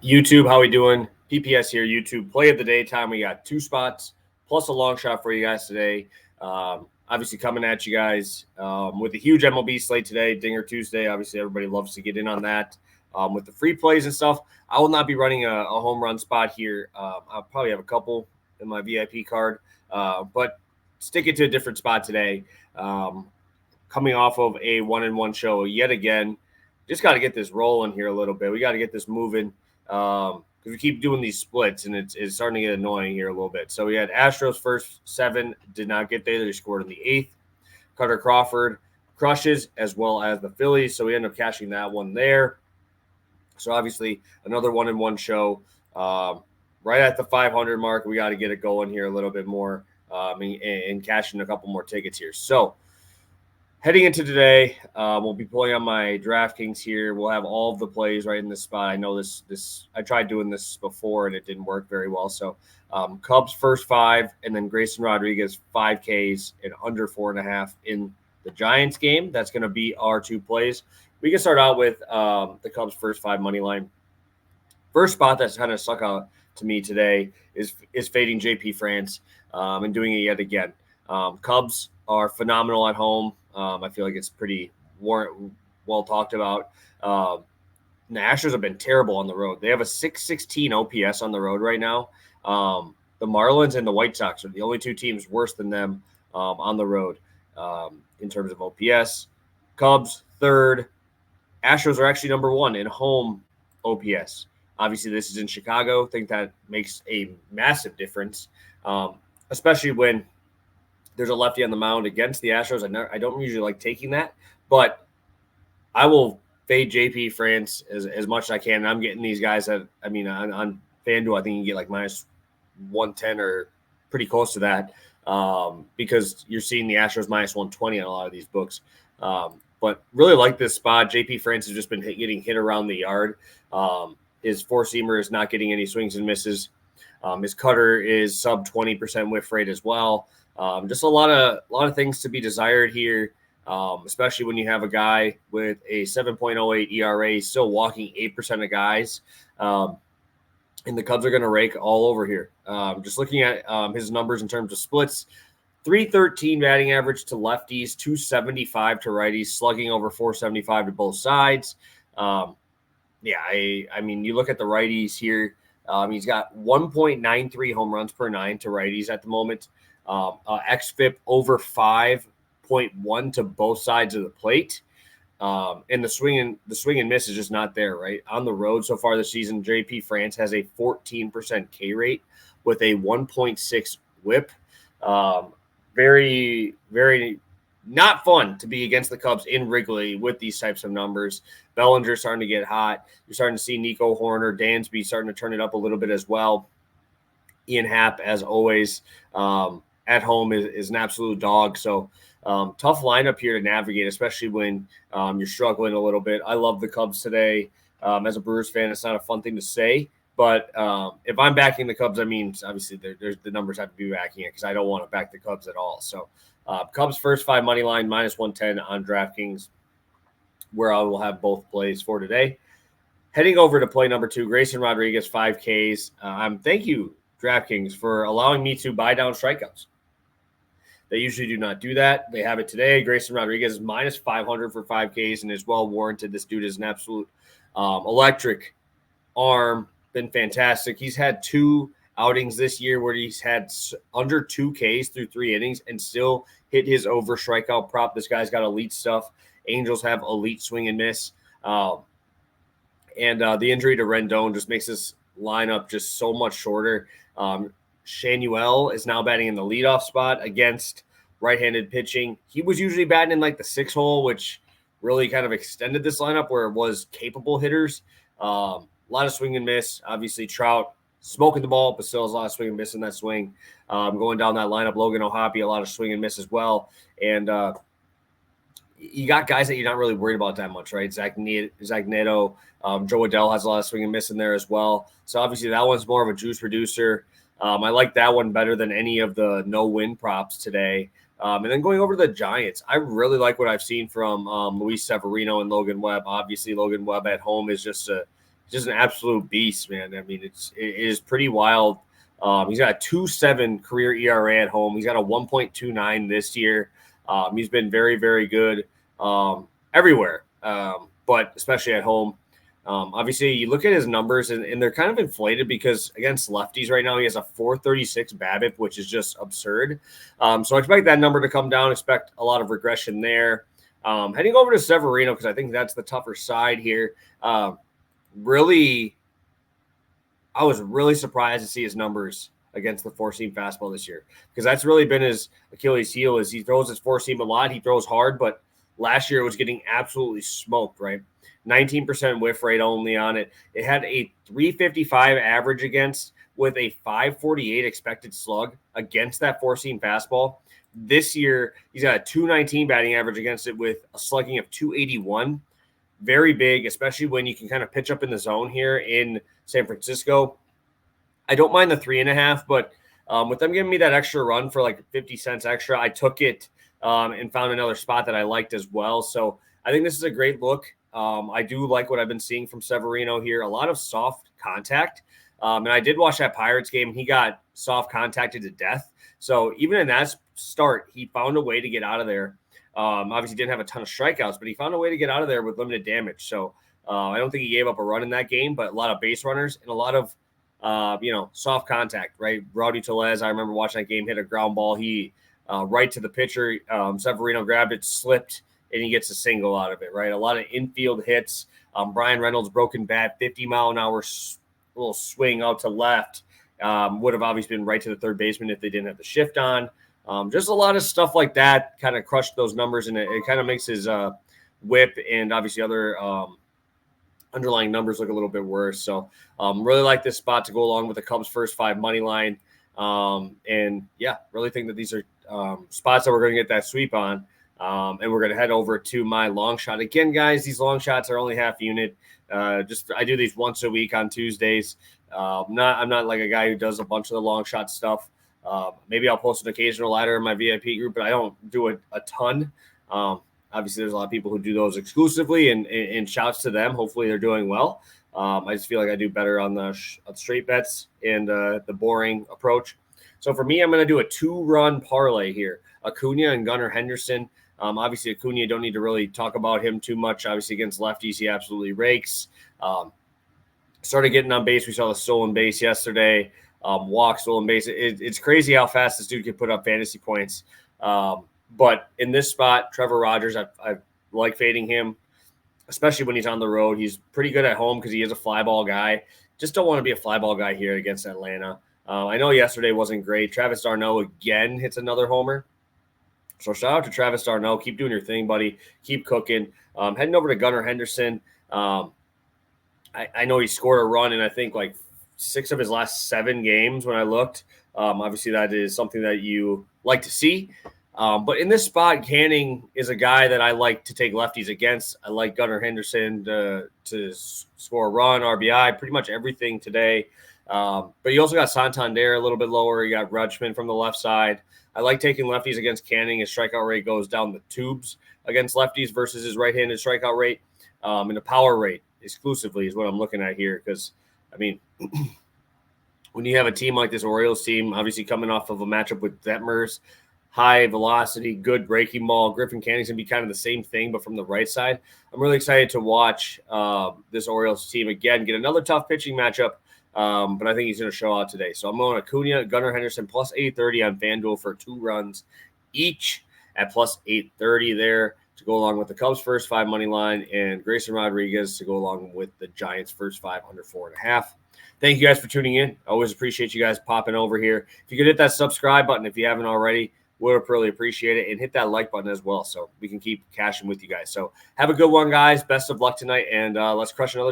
YouTube, how we doing? PPS here, YouTube. Play of the day time. We got 2 spots plus a long shot for you guys today. Obviously coming at you guys with a huge MLB slate today, Dinger Tuesday. Obviously everybody loves to get in on that with the free plays and stuff. I will not be running a home run spot here. I'll probably have a couple in my VIP card, but stick it to a different spot today. Coming off of a 1-1 show yet again. Just got to get this rolling here a little bit. We got to get this moving because we keep doing these splits, and it's starting to get annoying here a little bit. So we had Astros first 7, did not get there. They scored in the 8th. Cutter Crawford crushes, as well as the Phillies. So we end up cashing that one there. So obviously another 1-1 show. Right at the 500 mark, we got to get it going here a little bit more and cashing a couple more tickets here. So heading into today, we'll be pulling on my DraftKings here. We'll have all of the plays right in this spot. I know this. I tried doing this before and it didn't work very well. So Cubs first 5, and then Grayson Rodriguez 5 Ks and under 4.5 in the Giants game. That's going to be our 2 plays. We can start out with the Cubs first 5 money line. First spot that's kind of stuck out to me today is fading JP France and doing it yet again. Cubs are phenomenal at home. I feel like it's pretty well talked about. The Astros have been terrible on the road. They have a 616 OPS on the road right now. The Marlins and the White Sox are the only 2 teams worse than them on the road in terms of OPS. Cubs, 3rd. Astros are actually number 1 in home OPS. Obviously, this is in Chicago. I think that makes a massive difference, especially when there's a lefty on the mound against the Astros. I don't usually like taking that, but I will fade JP France as much as I can. And I'm getting these guys on FanDuel, I think you can get like minus 110 or pretty close to that because you're seeing the Astros minus 120 on a lot of these books. But really like this spot. JP France has just been getting hit around the yard. His 4-seamer is not getting any swings and misses. His cutter is sub 20% whiff rate as well. Just a lot of things to be desired here, especially when you have a guy with a 7.08 ERA still walking 8% of guys. And the Cubs are going to rake all over here. Just looking at his numbers in terms of splits, 313 batting average to lefties, 275 to righties, slugging over 475 to both sides. I mean, you look at the righties here. He's got 1.93 home runs per 9 to righties at the moment. XFIP over 5.1 to both sides of the plate. And the swing and miss is just not there, right? On the road so far this season, JP France has a 14% K rate with a 1.6 whip. Very, very not fun to be against the Cubs in Wrigley with these types of numbers. Bellinger's starting to get hot. You're starting to see Nico Horner, Dansby starting to turn it up a little bit as well. Ian Happ, as always, at home is an absolute dog. So tough lineup here to navigate, especially when you're struggling a little bit. I love the Cubs today. As a Brewers fan, it's not a fun thing to say. But if I'm backing the Cubs, I mean, obviously the numbers have to be backing it because I don't want to back the Cubs at all. So Cubs first 5 money line, minus 110 on DraftKings, where I will have both plays for today. Heading over to play number 2, Grayson Rodriguez, 5 Ks. Thank you, DraftKings, for allowing me to buy down strikeouts. They usually do not do that. They have it today. Grayson Rodriguez is minus 500 for 5 Ks and is well warranted. This dude is an absolute electric arm. Been fantastic. He's had 2 outings this year where he's had under 2 Ks through 3 innings and still hit his over strikeout prop. This guy's got elite stuff. Angels have elite swing and miss. And the injury to Rendon just makes this lineup just so much shorter. Shanuel is now batting in the leadoff spot against right-handed pitching. He was usually batting in like the 6 hole, which really kind of extended this lineup where it was capable hitters. A lot of swing and miss. Obviously, Trout smoking the ball, but still has a lot of swing and miss in that swing. Going down that lineup, Logan O'Hoppe, a lot of swing and miss as well. And you got guys that you're not really worried about that much, right? Zach Neto, Joe Adell has a lot of swing and miss in there as well. So obviously that one's more of a juice reducer. I like that one better than any of the no-win props today. And then going over to the Giants, I really like what I've seen from Luis Severino and Logan Webb. Obviously, Logan Webb at home is just just an absolute beast, man. I mean, it is pretty wild. He's got a 2.7 career ERA at home. He's got a 1.29 this year. He's been very, very good everywhere, but especially at home. Obviously, you look at his numbers, and they're kind of inflated because against lefties right now, he has a 436 BABIP, which is just absurd. So I expect that number to come down. Expect a lot of regression there. Heading over to Severino, because I think that's the tougher side here. Really, I was really surprised to see his numbers against the four-seam fastball this year, because that's really been his Achilles heel. Is he throws his four-seam a lot. He throws hard, but last year it was getting absolutely smoked, right? 19% whiff rate only on it. It had a 355 average against with a 548 expected slug against that four-seam fastball. This year, he's got a 219 batting average against it with a slugging of 281. Very big, especially when you can kind of pitch up in the zone here in San Francisco. I don't mind the 3.5, but with them giving me that extra run for like 50 cents extra, I took it and found another spot that I liked as well. So I think this is a great look. I do like what I've been seeing from Severino here. A lot of soft contact. And I did watch that Pirates game. He got soft contacted to death. So even in that start, he found a way to get out of there. Obviously didn't have a ton of strikeouts, but he found a way to get out of there with limited damage. So I don't think he gave up a run in that game, but a lot of base runners and a lot of, soft contact, right? Rowdy Tellez, I remember watching that game, hit a ground ball. He right to the pitcher. Severino grabbed it, slipped, and he gets a single out of it, right? A lot of infield hits. Brian Reynolds, broken bat, 50-mile-an-hour little swing out to left. Would have obviously been right to the third baseman if they didn't have the shift on. Just a lot of stuff like that kind of crushed those numbers, and it kind of makes his whip and obviously other underlying numbers look a little bit worse. So really like this spot to go along with the Cubs' first 5 money line. And yeah, really think that these are spots that we're going to get that sweep on. And we're going to head over to my long shot. Again, guys, these long shots are only half unit. I do these once a week on Tuesdays. I'm not like a guy who does a bunch of the long shot stuff. Maybe I'll post an occasional ladder in my VIP group, but I don't do it a ton. Obviously, there's a lot of people who do those exclusively, and shouts to them. Hopefully, they're doing well. I just feel like I do better on the straight bets and the boring approach. So for me, I'm going to do a 2-run parlay here. Acuna and Gunnar Henderson. Obviously, Acuna, don't need to really talk about him too much. Obviously, against lefties, he absolutely rakes. Started getting on base. We saw the stolen base yesterday. Walk, stolen base. It's crazy how fast this dude can put up fantasy points. But in this spot, Trevor Rogers, I like fading him, especially when he's on the road. He's pretty good at home because he is a fly ball guy. Just don't want to be a fly ball guy here against Atlanta. I know yesterday wasn't great. Travis d'Arnaud again hits another homer. So shout out to Travis d'Arnaud. Keep doing your thing, buddy. Keep cooking. Heading over to Gunnar Henderson. I know he scored a run in, I think, like 6 of his last 7 games when I looked. Obviously, that is something that you like to see. But in this spot, Canning is a guy that I like to take lefties against. I like Gunnar Henderson to score a run, RBI, pretty much everything today. But you also got Santander a little bit lower. You got Rutschman from the left side. I like taking lefties against Canning. His strikeout rate goes down the tubes against lefties versus his right-handed strikeout rate. And the power rate exclusively is what I'm looking at here because, I mean, when you have a team like this Orioles team, obviously coming off of a matchup with Detmers, high velocity, good breaking ball, Griffin Canning's going to be kind of the same thing, but from the right side. I'm really excited to watch this Orioles team again get another tough pitching matchup. But I think he's going to show out today. So I'm going Acuna, Gunnar Henderson, plus 830 on FanDuel for 2 runs each at plus 830 there to go along with the Cubs' first 5 money line and Grayson Rodriguez to go along with the Giants' first 5 under 4.5. Thank you guys for tuning in. I always appreciate you guys popping over here. If you could hit that subscribe button if you haven't already, would really appreciate it. And hit that like button as well so we can keep cashing with you guys. So have a good one, guys. Best of luck tonight, and let's crush another day.